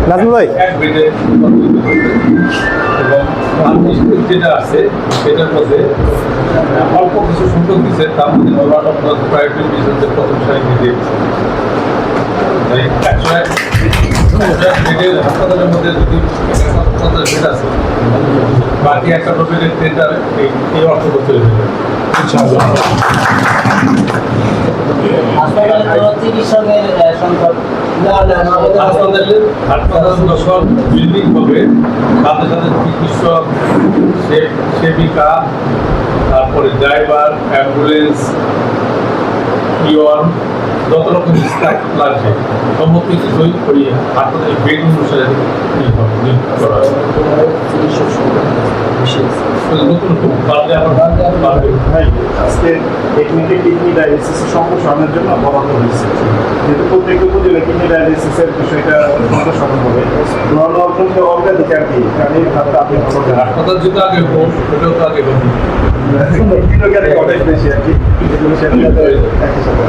নাজমুল ভাই এবং যেটা আছে সেটার মধ্যে অল্প কিছু সুযোগ দিচ্ছে তার মধ্যে প্রায়োরিটি বিজনেসের প্রথম সারি দিয়ে হাসপাতালের মধ্যে যদি বেড আছে বাকি একটা বেডের টেন্ডার এই অর্থ করতে হবে হাসপাতাল বিল্ডিং হবে সাথে সাথে চিকিৎসক সেবিকা তারপরে ড্রাইভার অ্যাম্বুলেন্স পিওন যত রকম স্টাফ লাগবে সমস্ত কিছুই ওই হাসপাতালের বেড অনুসারে করা হবে নতুন বাড়লে আবার বাড়বে আজকে টেকনিকে কিডনি ডায়ালিসিসের সম্প্রসারণের জন্য বরাদ্দ হয়েছে যেহেতু প্রত্যেক উপজেলা কিডনি ডায়ালিসিসের বিষয়টা সম্প্রসারণ হবে অর্জনকে অগ্রাধিকার দিই কারণ এই ভাবটা আপনি হাসপাতাল যেটা আগে হোক সেটাও তো আগে হোক অনেক বেশি আর কি একই সাথে